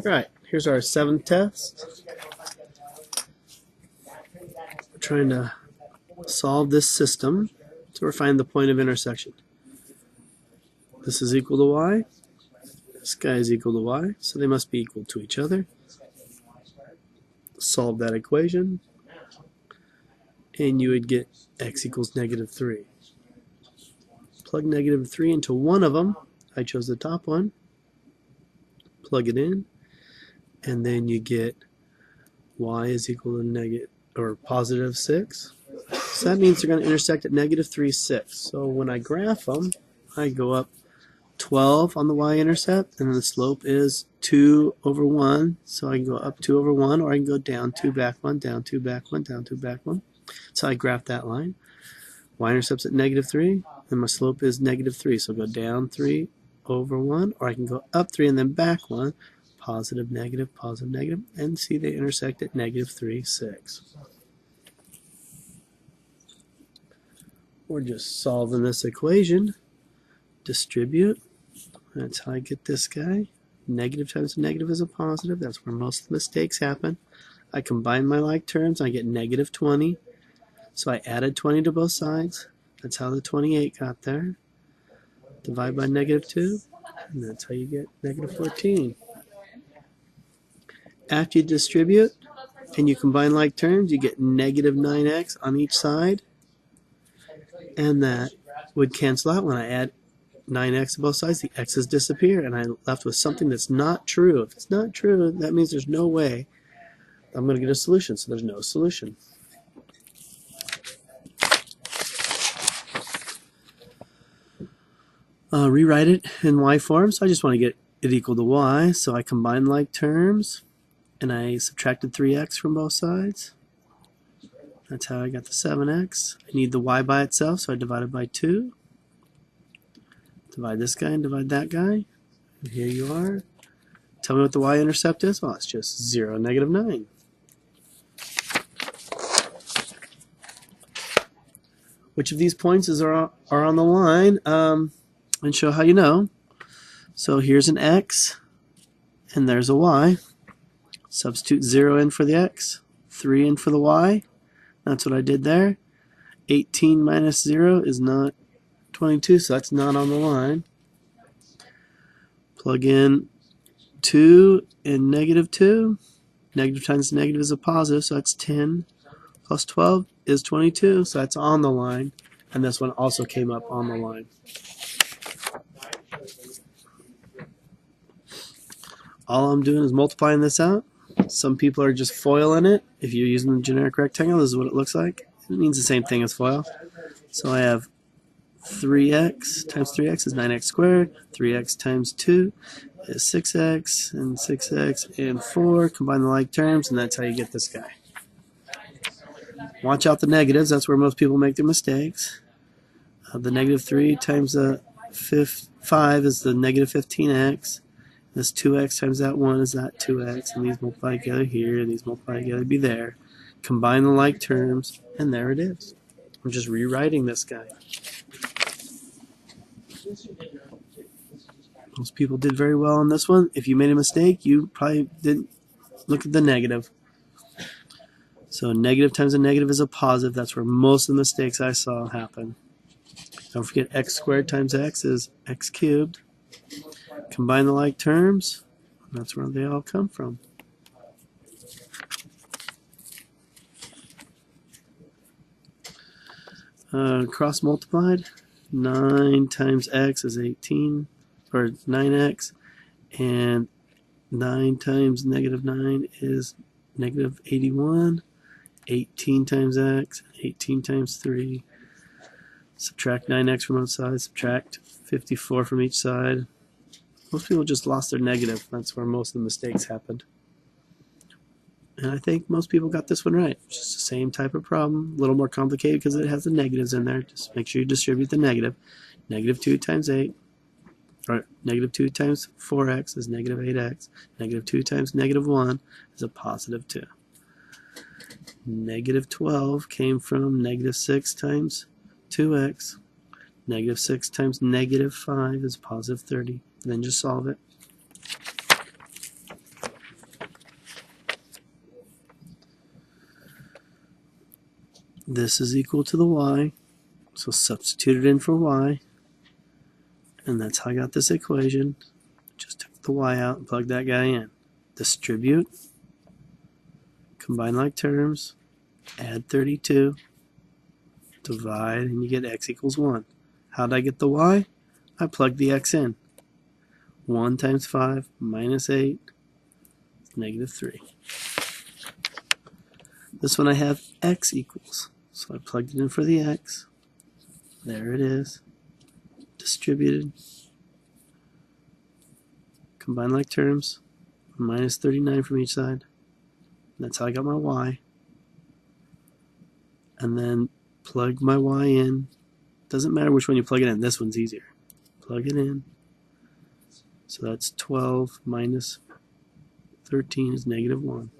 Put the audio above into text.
Right, here's our 7th test. We're trying to solve this system, so we're finding the point of intersection. This is equal to y, this guy is equal to y, so they must be equal to each other. Solve that equation, and you would get x equals -3. Plug -3 into one of them. I chose the top one. Plug it in, and then you get y is equal to positive 6. So that means they're going to intersect at -3, 6. So when I graph them, I go up 12 on the y-intercept, and the slope is 2 over 1. So I can go up 2 over 1, or I can go down 2, back 1, down 2, back 1, down 2, back 1. So I graph that line. Y-intercept's at -3, and my slope is -3. So I'll go down 3 over 1, or I can go up 3 and then back 1. Positive, negative, and see they intersect at -3, 6. We're just solving this equation. Distribute. That's how I get this guy. Negative times negative is a positive. That's where most of the mistakes happen. I combine my like terms. I get -20. So I added 20 to both sides. That's how the 28 got there. Divide by -2, and that's how you get -14. After you distribute and you combine like terms, you get -9x on each side. And that would cancel out when I add 9x to both sides. The x's disappear, and I'm left with something that's not true. If it's not true, that means there's no way I'm going to get a solution, so there's no solution. Rewrite it in y form, so I just want to get it equal to y, so I combine like terms, and I subtracted 3x from both sides. That's how I got the 7x. I need the y by itself, so I divided by 2. Divide this guy and divide that guy. And here you are. Tell me what the y-intercept is. Well, it's just 0, -9. Which of these points are on the line? And show how you know. So here's an x, and there's a y. Substitute 0 in for the x, 3 in for the y. That's what I did there. 18 minus 0 is not 22, so that's not on the line. Plug in 2 and -2. Negative times negative is a positive, so that's 10. Plus 12 is 22, so that's on the line. And this one also came up on the line. All I'm doing is multiplying this out. Some people are just foiling it. If you're using the generic rectangle, this is what it looks like. It means the same thing as FOIL. So I have 3x times 3x is 9x squared. 3x times 2 is 6x, and 6x and 4. Combine the like terms, and that's how you get this guy. Watch out the negatives. That's where most people make their mistakes. The -3 times the 5 is the -15x. This 2x times that 1 is that 2x, and these multiply together here, and these multiply together be there. Combine the like terms, and there it is. I'm just rewriting this guy. Most people did very well on this one. If you made a mistake, you probably didn't look at the negative. So negative times a negative is a positive. That's where most of the mistakes I saw happen. Don't forget x squared times x is x cubed. Combine the like terms, and that's where they all come from. Cross multiplied, 9 times x is 18, or 9x, and 9 times -9 is -81. 18 times x, 18 times 3. Subtract 9x from both sides, subtract 54 from each side. Most people just lost their negative. That's where most of the mistakes happened. And I think most people got this one right. It's just the same type of problem, a little more complicated because it has the negatives in there. Just make sure you distribute the negative. -2 times 8, or -2 times 4x is -8x. -2 times -1 is a positive 2. -12 came from -6 times 2x. -6 times -5 is positive 30. And then just solve it. This is equal to the y, so substitute it in for y, and that's how I got this equation. Just took the y out and plugged that guy in. Distribute, combine like terms, add 32, divide, and you get x equals 1. How did I get the y? I plugged the x in. 1 times 5 minus 8 is negative 3. This one I have x equals. So I plugged it in for the x. There it is. Distributed. Combine like terms. Minus 39 from each side. That's how I got my y. And then plug my y in. Doesn't matter which one you plug it in. This one's easier. Plug it in. So that's 12 minus 13 is negative 1.